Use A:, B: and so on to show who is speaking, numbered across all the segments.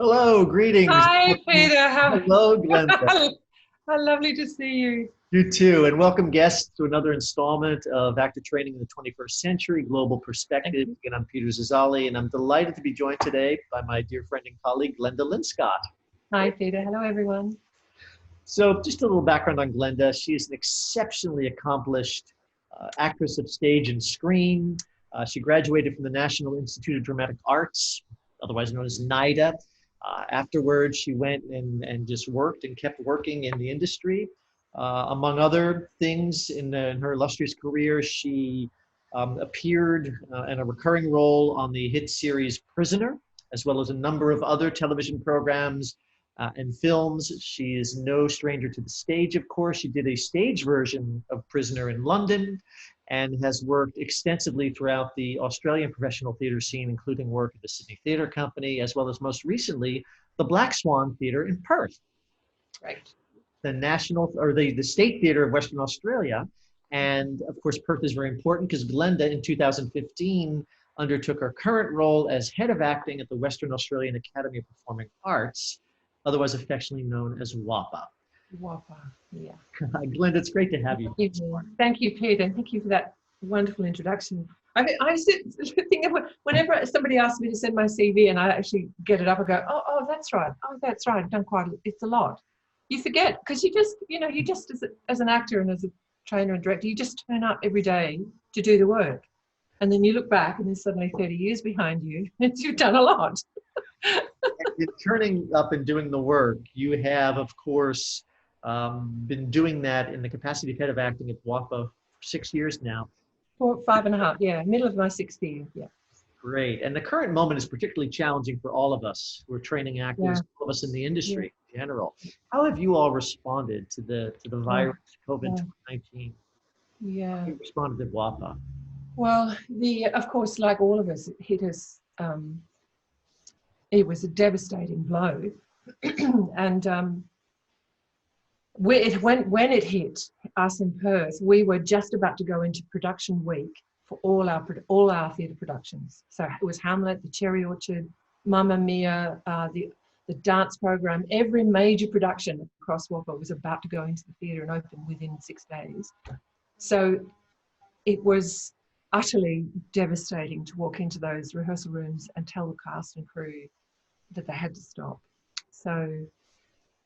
A: Hello, greetings.
B: Hi, Peter.
A: Hello, Glenda.
B: How lovely to see you.
A: You too, and welcome guests to another installment of Active Training in the 21st Century, Global
B: Thank
A: Perspective.
B: you.
A: Again, I'm Peter Zazali, and I'm delighted to be joined today by my dear friend and colleague, Glenda Linscott.
B: Hi, Peter. Hello, everyone.
A: So just a little background on Glenda. She is an exceptionally accomplished actress of stage and screen. She graduated from the National Institute of Dramatic Arts, otherwise known as NIDA. Afterwards, she went and just worked and kept working in the industry. Among other things in her illustrious career, she appeared in a recurring role on the hit series Prisoner, as well as a number of other television programs and films. She is no stranger to the stage, of course. She did a stage version of Prisoner in London and has worked extensively throughout the Australian professional theatre scene, including work at the Sydney Theatre Company, as well as most recently, the Black Swan Theatre in Perth.
B: Right.
A: The national or the State Theatre of Western Australia. And of course, Perth is very important because Glenda in 2015 undertook her current role as head of acting at the Western Australian Academy of Performing Arts, otherwise affectionately known as WAPA.
B: WAPA, yeah.
A: Glenda, it's great to have you.
B: Thank you, Peter, and thank you for that wonderful introduction. I think of whenever somebody asks me to send my CV and I actually get it up, I go, oh, that's right. Oh, that's right. I've done it's a lot. You forget because you just as an actor and as a trainer and director, you just turn up every day to do the work. And then you look back and there's suddenly 30 years behind you and you've done a lot.
A: In turning up and doing the work, you have, of course, been doing that in the capacity of head of acting at WAPA for 6 years now.
B: 5.5, yeah, middle of my 6th year, yeah.
A: Great. And the current moment is particularly challenging for all of us who are training actors, all of us in the industry in general. How have you all responded to the virus, COVID-19?
B: Yeah.
A: How have you responded to WAPA?
B: Well, of course, like all of us, it hit us. It was a devastating blow, and when it hit us in Perth, we were just about to go into production week for all our theatre productions. So it was Hamlet, The Cherry Orchard, Mamma Mia, the dance program. Every major production across WAPA was about to go into the theatre and open within 6 days. So it was utterly devastating to walk into those rehearsal rooms and tell the cast and crew that they had to stop. So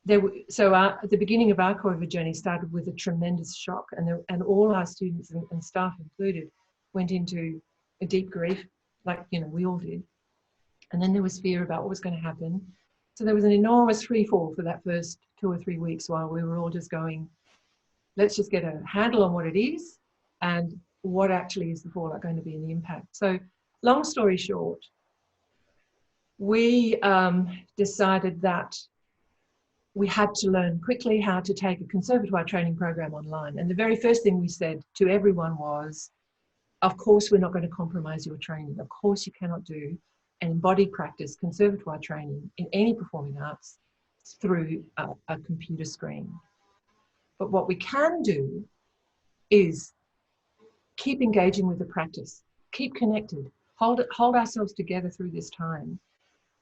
B: at the beginning of our COVID journey started with a tremendous shock, and all our students and staff included went into a deep grief, like we all did. And then there was fear about what was going to happen. So there was an enormous free fall for that first 2 or 3 weeks while we were all just going, let's just get a handle on what it is and what actually is the fallout going to be and the impact. So long story short, we decided that we had to learn quickly how to take a conservatoire training program online. And the very first thing we said to everyone was, of course, we're not going to compromise your training. Of course, you cannot do an embodied practice conservatoire training in any performing arts through a computer screen. But what we can do is keep engaging with the practice, keep connected, hold ourselves together through this time,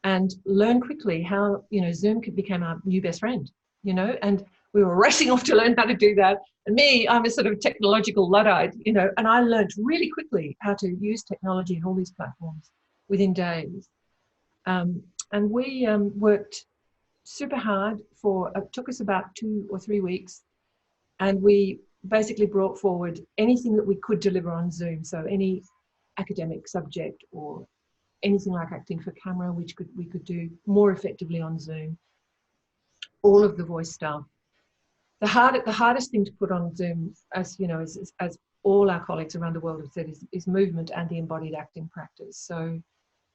B: and learn quickly how Zoom became our new best friend, and we were racing off to learn how to do that. And I'm a sort of technological Luddite, and I learned really quickly how to use technology and all these platforms within days. And we worked super hard it took us about 2 or 3 weeks, and we basically brought forward anything that we could deliver on Zoom. So any academic subject or anything like acting for camera, which we could do more effectively on Zoom. All of the voice stuff. The hardest thing to put on Zoom, as all our colleagues around the world have said, is movement and the embodied acting practice. So,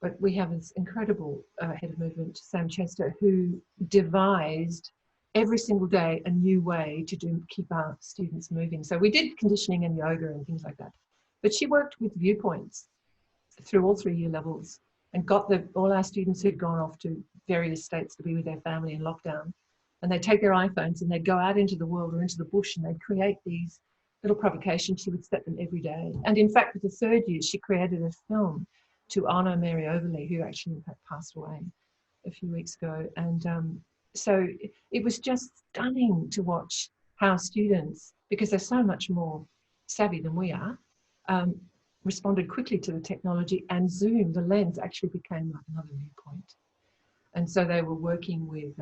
B: but we have this incredible head of movement, Sam Chester, who devised every single day a new way to keep our students moving. So we did conditioning and yoga and things like that. But she worked with viewpoints through all 3 year levels and got all our students who'd gone off to various states to be with their family in lockdown. And they'd take their iPhones and they'd go out into the world or into the bush and they'd create these little provocations. She would set them every day. And in fact, with the 3rd year, she created a film to honour Mary Overley, who actually in fact passed away. a few weeks ago. And so it was just stunning to watch how students, because they're so much more savvy than we are, responded quickly to the technology, and Zoom, the lens, actually became like another viewpoint. And so they were working with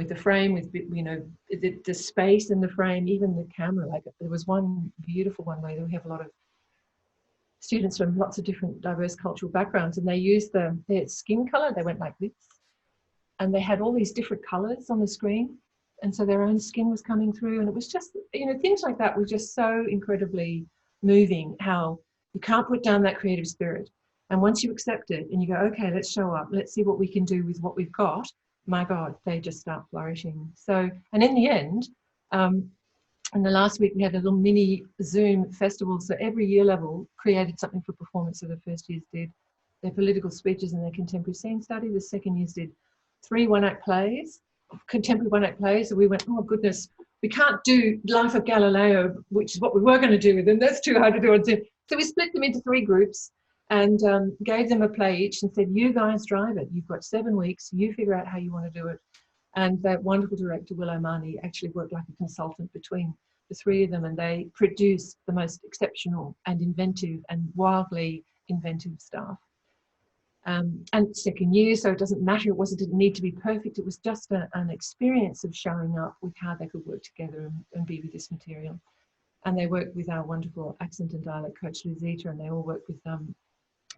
B: the frame, with, you know, the space in the frame, even the camera. Like there was one beautiful one where we have a lot of students from lots of different diverse cultural backgrounds, and they used their skin color. They went like this, and they had all these different colors on the screen, and so their own skin was coming through. And it was just, you know, things like that were just so incredibly moving, how you can't put down that creative spirit. And once you accept it and you go, okay, let's show up, let's see what we can do with what we've got, my God, they just start flourishing. So, and in the end, in the last week, we had a little mini Zoom festival. So every year level created something for performance. So the first years did their political speeches and their contemporary scene study. The second years did 3 one-act plays, contemporary one-act plays. So we went, oh goodness, we can't do Life of Galileo, which is what we were going to do with them. That's too hard to do on Zoom. So we split them into 3 groups and gave them a play each and said, you guys drive it. You've got 7 weeks. You figure out how you want to do it. And that wonderful director, Will O'Mahony, actually worked like a consultant between the 3 of them, and they produced the most exceptional and inventive and wildly inventive stuff. And second year, so it doesn't matter, it didn't need to be perfect. It was just an experience of showing up with how they could work together and be with this material. And they worked with our wonderful accent and dialect coach, Luzita, and they all worked with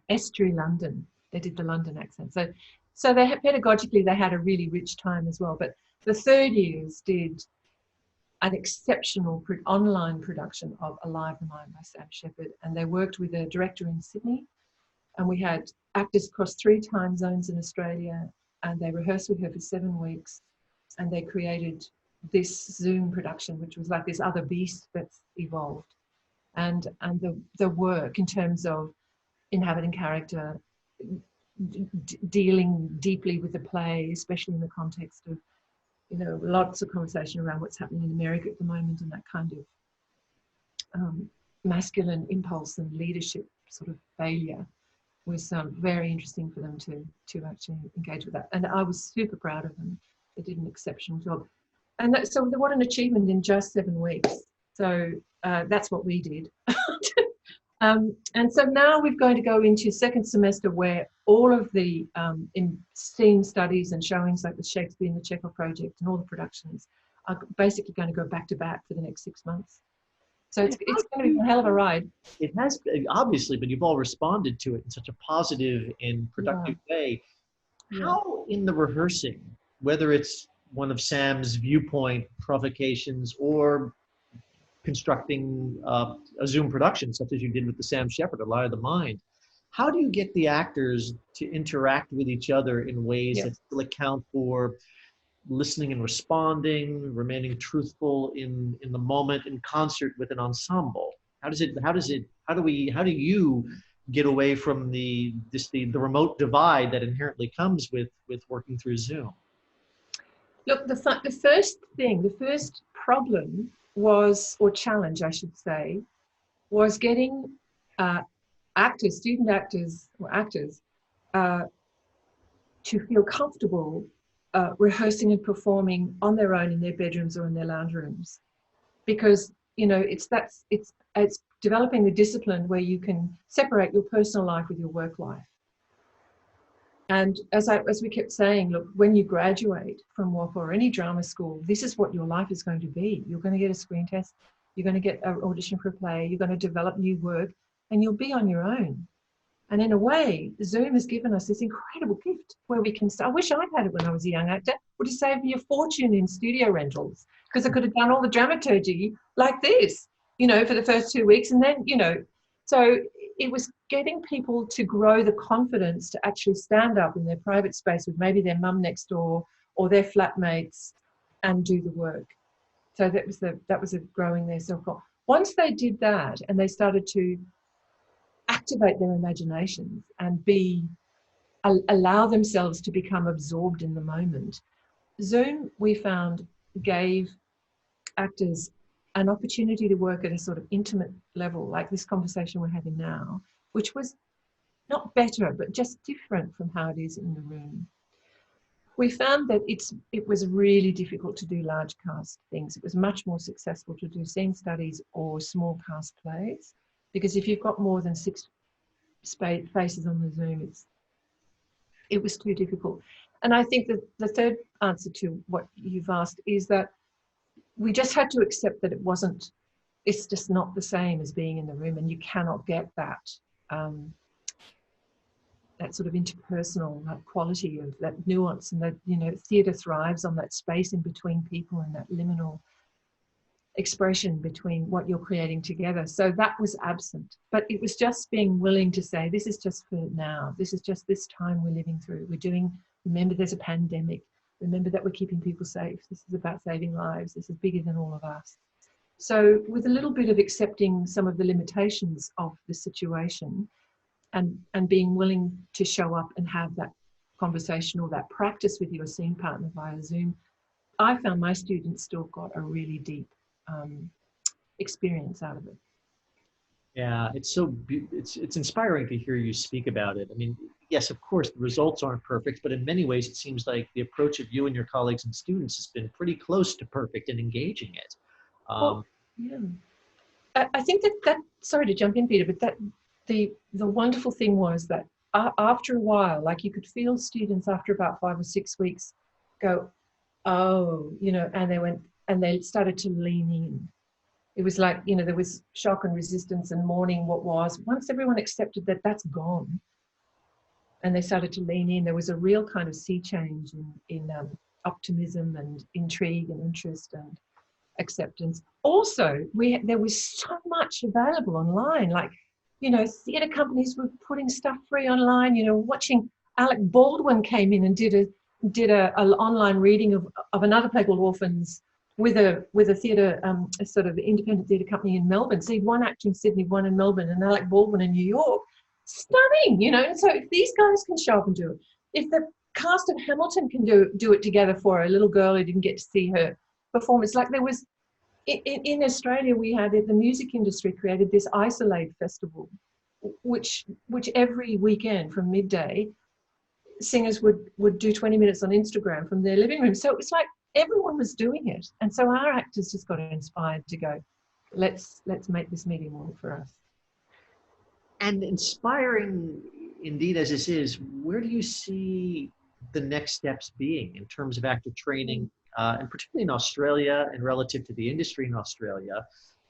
B: Estuary London. They did the London accent. So they had, pedagogically, they had a really rich time as well. But the third years did an exceptional online production of Alive the Mind by Sam Shepard. And they worked with a director in Sydney. And we had actors across 3 time zones in Australia. And they rehearsed with her for 7 weeks. And they created this Zoom production, which was like this other beast that's evolved. And the work in terms of inhabiting character, dealing deeply with the play, especially in the context of, you know, lots of conversation around what's happening in America at the moment, and that kind of masculine impulse and leadership sort of failure was very interesting for them to actually engage with that. And I was super proud of them. They did an exceptional job. And so what an achievement in just 7 weeks. So that's what we did. And so now we're going to go into second semester, where all of the scene studies and showings like the Shakespeare and the Chekhov project and all the productions are basically going to go back to back for the next 6 months. So it's going to be a hell of a ride.
A: It has, obviously, but you've all responded to it in such a positive and productive way. How in the rehearsing, whether it's one of Sam's viewpoint provocations or constructing a Zoom production, such as you did with the Sam Shepard, Alive of the Mind, how do you get the actors to interact with each other in ways that still account for listening and responding, remaining truthful in the moment, in concert with an ensemble? How do you get away from the remote divide that inherently comes with working through Zoom?
B: Look, the first problem was, or challenge I should say, was getting student actors to feel comfortable rehearsing and performing on their own in their bedrooms or in their lounge rooms, because, you know, it's developing the discipline where you can separate your personal life with your work life. And as we kept saying, look, when you graduate from WAP or any drama school, this is what your life is going to be. You're going to get a screen test, you're going to get an audition for a play, you're going to develop new work, and you'll be on your own. And in a way, Zoom has given us this incredible gift where we can start. I wish I'd had it when I was a young actor. It would have saved me a fortune in studio rentals, because I could have done all the dramaturgy like this, you know, for the first 2 weeks. And then, you know, so it was getting people to grow the confidence to actually stand up in their private space with maybe their mum next door or their flatmates and do the work. So that was a growing their self-confidence. Once they did that and they started to activate their imaginations and allow themselves to become absorbed in the moment, Zoom, we found, gave actors an opportunity to work at a sort of intimate level, like this conversation we're having now, which was not better, but just different from how it is in the room. We found that it was really difficult to do large cast things. It was much more successful to do scene studies or small cast plays, because if you've got more than 6 faces on the Zoom, it was too difficult. And I think that the third answer to what you've asked is that we just had to accept that it's just not the same as being in the room, and you cannot get that that sort of interpersonal, that quality of that nuance, and that, you know, theatre thrives on that space in between people and that liminal expression between what you're creating together. So that was absent, but it was just being willing to say, this is just for now. This is just this time we're living through. Remember there's a pandemic. Remember that we're keeping people safe. This is about saving lives. This is bigger than all of us. So with a little bit of accepting some of the limitations of the situation, and being willing to show up and have that conversation or that practice with your scene partner via Zoom, I found my students still got a really deep experience out of it.
A: Yeah, it's inspiring to hear you speak about it. I mean, yes, of course, the results aren't perfect, but in many ways, it seems like the approach of you and your colleagues and students has been pretty close to perfect in engaging it.
B: Well, yeah. I think that sorry to jump in, Peter, but that the wonderful thing was that after a while, like, you could feel students after about 5 or 6 weeks go, oh, you know, and they started to lean in. It was like, you know, there was shock and resistance and mourning what was. Once everyone accepted that that's gone, and they started to lean in, there was a real kind of sea change in optimism and intrigue and interest and acceptance. Also, there was so much available online. Like, you know, theatre companies were putting stuff free online. You know, watching Alec Baldwin came in and did a online reading of another play called Orphans with a theatre, a sort of independent theatre company in Melbourne. So one actor in Sydney, one in Melbourne, and Alec Baldwin in New York. Stunning, you know. And so if these guys can show up and do it, if the cast of Hamilton can do it together for a little girl who didn't get to see her performance, like there was in Australia, we had the music industry created this Isolate Festival, which every weekend from midday, singers would do 20 minutes on Instagram from their living room. So it's like everyone was doing it, and so our actors just got inspired to go, let's make this medium work for us.
A: And inspiring indeed as this is, where do you see the next steps being in terms of actor training, and particularly in Australia and relative to the industry in Australia,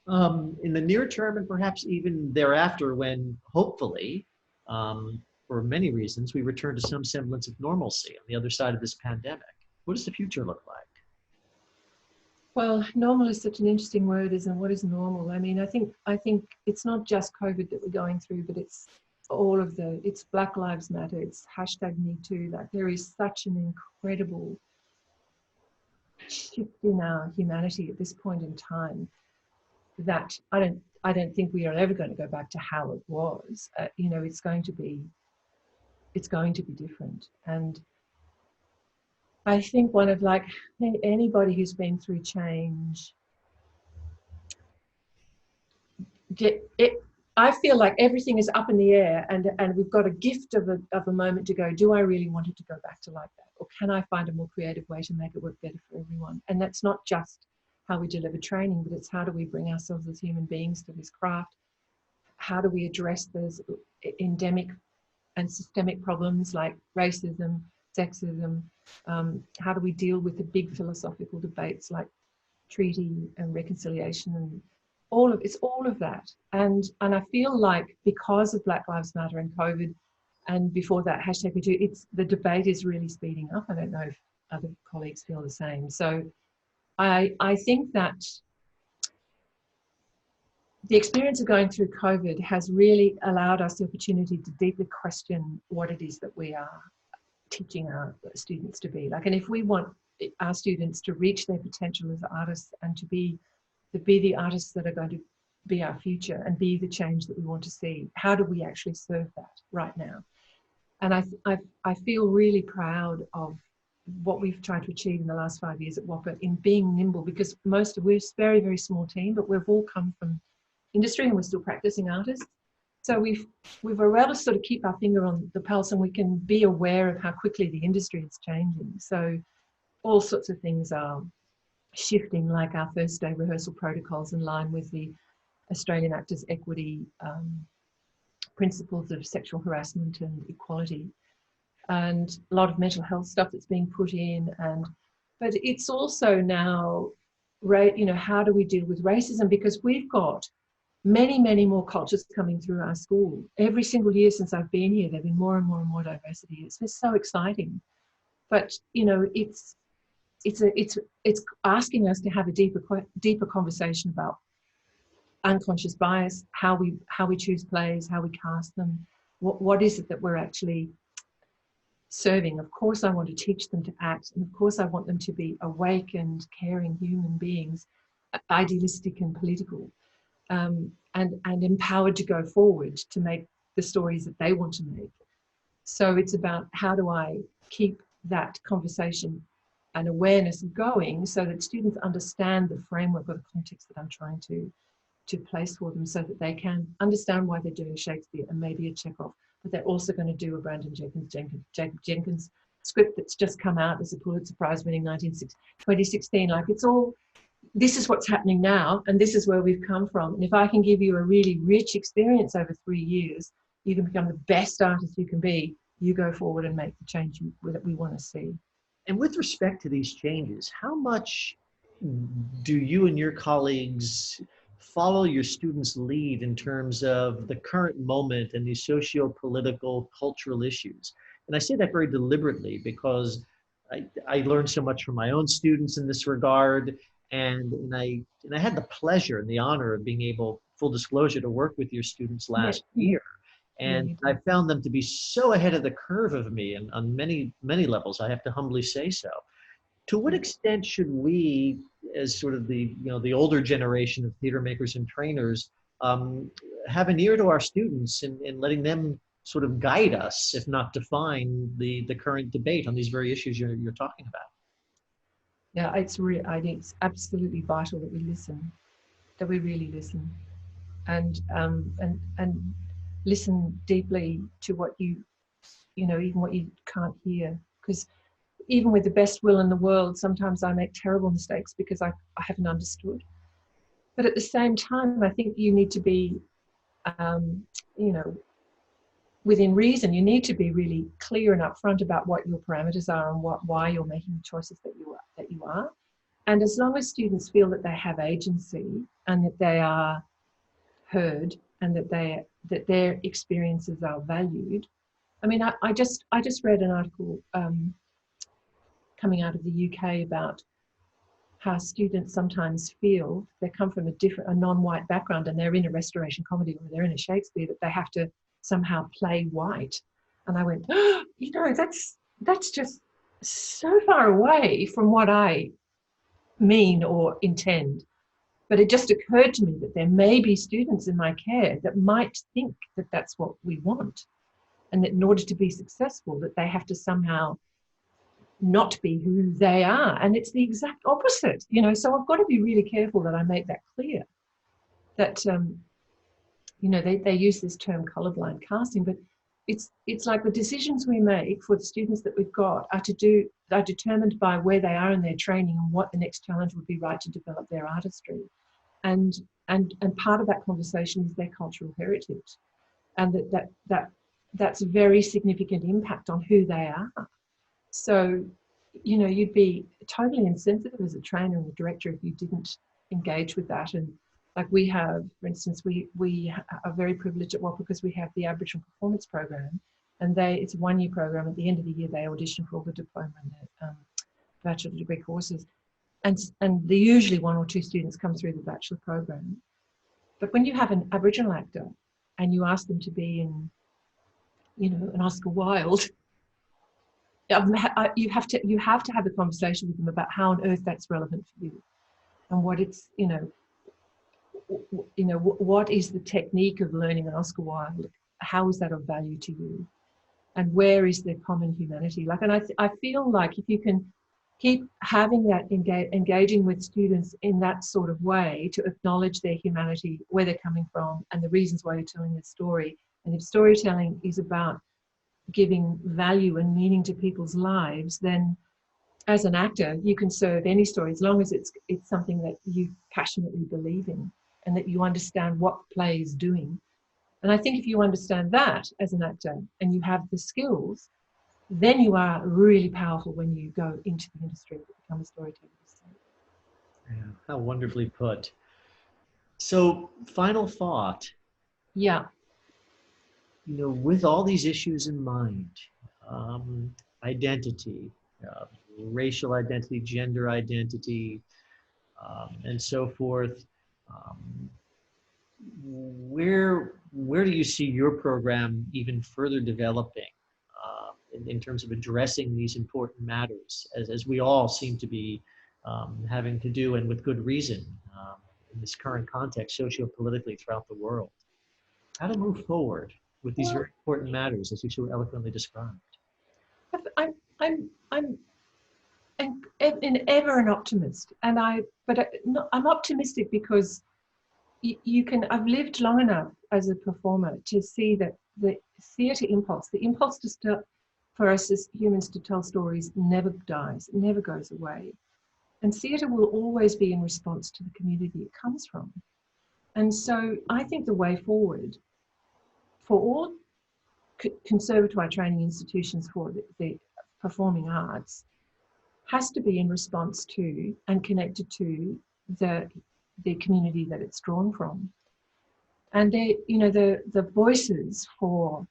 A: in the near term and perhaps even thereafter, when hopefully, for many reasons, we return to some semblance of normalcy on the other side of this pandemic? What does the future look like?
B: Well, normal is such an interesting word, isn't it? What is normal? I mean, I think it's not just COVID that we're going through, but it's all of it's Black Lives Matter, it's #MeToo. Like, there is such an incredible shift in our humanity at this point in time that I don't think we are ever going to go back to how it was. You know, it's going to be different. And I think one of, like, anybody who's been through change, I feel like everything is up in the air, and we've got a gift of a moment to go, do I really want it to go back to like that? Or can I find a more creative way to make it work better for everyone? And that's not just how we deliver training, but it's how do we bring ourselves as human beings to this craft? How do we address those endemic and systemic problems like racism, sexism? How do we deal with the big philosophical debates like treaty and reconciliation and all of that? And I feel like because of Black Lives Matter and COVID, and before that #MeToo, the debate is really speeding up. I don't know if other colleagues feel the same. So I think that the experience of going through COVID has really allowed us the opportunity to deeply question what it is that we are teaching our students to be like. And if we want our students to reach their potential as artists and to be the artists that are going to be our future and be the change that we want to see, how do we actually serve that right now? And I feel really proud of what we've tried to achieve in the last 5 years at WAPA in being nimble, because we're a very, very small team, but we've all come from industry and we're still practicing artists. So we've were able to sort of keep our finger on the pulse, and we can be aware of how quickly the industry is changing. So all sorts of things are shifting, like our first day rehearsal protocols in line with the Australian Actors Equity principles of sexual harassment and equality, and a lot of mental health stuff that's being put in. But it's also now, you know, how do we deal with racism? Because we've got many, many more cultures coming through our school. Every single year since I've been here, there've been more and more and more diversity. It's just so exciting. But, you know, it's asking us to have a deeper conversation about unconscious bias, how we choose plays, how we cast them, what is it that we're actually serving. Of course I want to teach them to act, and of course I want them to be awakened, caring human beings, idealistic and political, and empowered to go forward to make the stories that they want to make. So it's about how do I keep that conversation and awareness going so that students understand the framework or the context that I'm trying to place for them, so that they can understand why they're doing Shakespeare and maybe a Chekhov, but they're also going to do a Brandon Jenkins script that's just come out as a Pulitzer Prize winning 2016. Like, it's all, this is what's happening now, and this is where we've come from. And if I can give you a really rich experience over 3 years, you can become the best artist you can be. You go forward and make the change that we want to see.
A: And with respect to these changes, how much do you and your colleagues follow your students' lead in terms of the current moment and these socio-political, cultural issues? And I say that very deliberately because I learned so much from my own students in this regard, and I had the pleasure and the honor of being able, full disclosure, to work with your students last year. And I found them to be so ahead of the curve of me, and on many, many levels, I have to humbly say so. To what extent should we, as sort of the, you know, the older generation of theater makers and trainers, have an ear to our students in letting them sort of guide us, if not define the current debate on these very issues you're talking about?
B: Yeah, I think it's absolutely vital that we listen, that we really listen, and listen deeply to what you know, even what you can't hear. Because even with the best will in the world, sometimes I make terrible mistakes because I haven't understood. But at the same time, I think you need to be, you know, within reason. You need to be really clear and upfront about what your parameters are and why you're making the choices that you are. And as long as students feel that they have agency and that they are heard and that their experiences are valued. I mean, I just read an article coming out of the UK about how students sometimes feel they come from a non-white background and they're in a restoration comedy or they're in a Shakespeare, that they have to somehow play white. And I went, oh, you know, that's just so far away from what I mean or intend. But it just occurred to me that there may be students in my care that might think that that's what we want, and that in order to be successful, that they have to somehow not be who they are. And it's the exact opposite, you know. So I've got to be really careful that I make that clear, that you know, they use this term colorblind casting, but it's like the decisions we make for the students that we've got are determined by where they are in their training and what the next challenge would be, right, to develop their artistry. And part of that conversation is their cultural heritage, and that's a very significant impact on who they are. So, you know, you'd be totally insensitive as a trainer and a director if you didn't engage with that. And like we have, for instance, we are very privileged at WAP because we have the Aboriginal Performance Program, and it's a one-year program. At the end of the year, they audition for all the diploma and the bachelor degree courses. And usually 1 or 2 students come through the bachelor program. But when you have an Aboriginal actor and you ask them to be in, you know, an Oscar Wilde, you have to have a conversation with them about how on earth that's relevant for you, and what it's, you know, what is the technique of learning an Oscar Wilde? How is that of value to you? And where is the common humanity? Like, and I feel like if you can keep having that, engaging with students in that sort of way to acknowledge their humanity, where they're coming from, and the reasons why you're telling their story, And if storytelling is about giving value and meaning to people's lives, then as an actor, you can serve any story as long as it's something that you passionately believe in and that you understand what the play is doing. And I think if you understand that as an actor and you have the skills, then you are really powerful when you go into the industry to become a storyteller.
A: Yeah, how wonderfully put. So, final thought,
B: Yeah.
A: with all these issues in mind, identity, uh, racial identity, gender identity, and so forth, um, where do you see your program even further developing in terms of addressing these important matters, as we all seem to be having to do, and with good reason, in this current context, socio-politically throughout the world? How to move forward with these very important matters, as you so eloquently described?
B: I'm I'm I'm ever an optimist, and I'm optimistic because you can. I've lived long enough as a performer to see that the theatre impulse, the impulse for us as humans to tell stories, never dies, never goes away, and theatre will always be in response to the community it comes from. And so I think the way forward for all conservatoire training institutions for the performing arts has to be in response to and connected to the community that it's drawn from. And the voices for,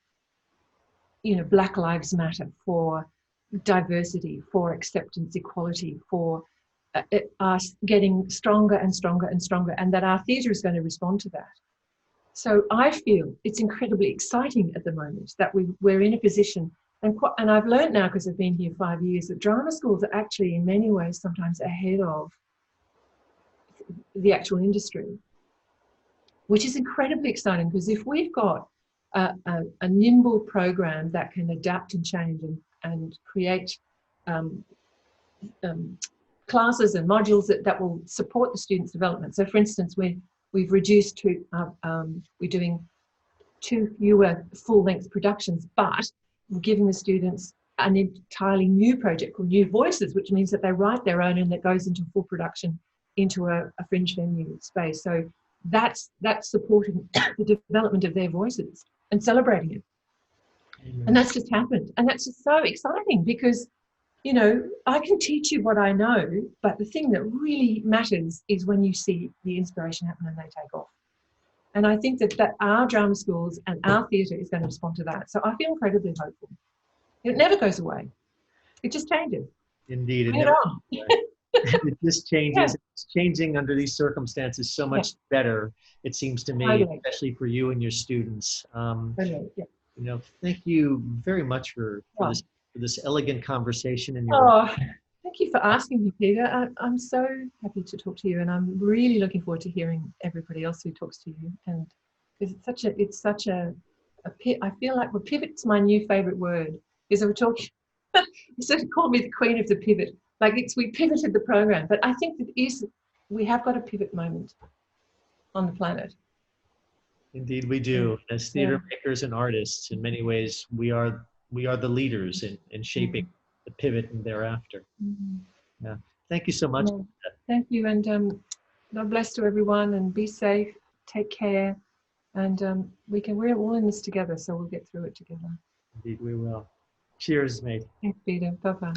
B: Black Lives Matter, for diversity, for acceptance, equality, for us getting stronger and stronger and stronger, and that our theatre is going to respond to that. So I feel it's incredibly exciting at the moment that we're in a position, and I've learned now, because I've been here 5 years, that drama schools are actually in many ways sometimes ahead of the actual industry, which is incredibly exciting, because if we've got a nimble program that can adapt and change and create classes and modules that will support the students' development. So for instance, we've reduced to, we're doing 2 fewer full-length productions, but we're giving the students an entirely new project called New Voices, which means that they write their own and that goes into full production into a fringe venue space. So that's supporting the development of their voices and celebrating it. And that's just happened. And that's just so exciting, because I can teach you what I know, but the thing that really matters is when you see the inspiration happen and they take off. And I think that our drama schools and our theatre is going to respond to that. So I feel incredibly hopeful. It never goes away. It just changes.
A: Indeed. It just changes. Yeah. It's changing under these circumstances so much better, it seems to me, especially for you and your students. Thank you very much for this elegant conversation.
B: Thank you for asking me, Peter. I'm so happy to talk to you, and I'm really looking forward to hearing everybody else who talks to you. And it's such a I feel like pivot's my new favorite word. Is we're talking, you sort of call me the queen of the pivot. Like we pivoted the program, but I think we have got a pivot moment on the planet.
A: Indeed, we do. As theater makers and artists, in many ways, we are the leaders in shaping the pivot and thereafter. Yeah. Thank you so much.
B: Thank you, and God bless to everyone, and be safe. Take care, and we're all in this together, so we'll get through it together.
A: Indeed, we will. Cheers, mate.
B: Thanks, Peter. Bye-bye.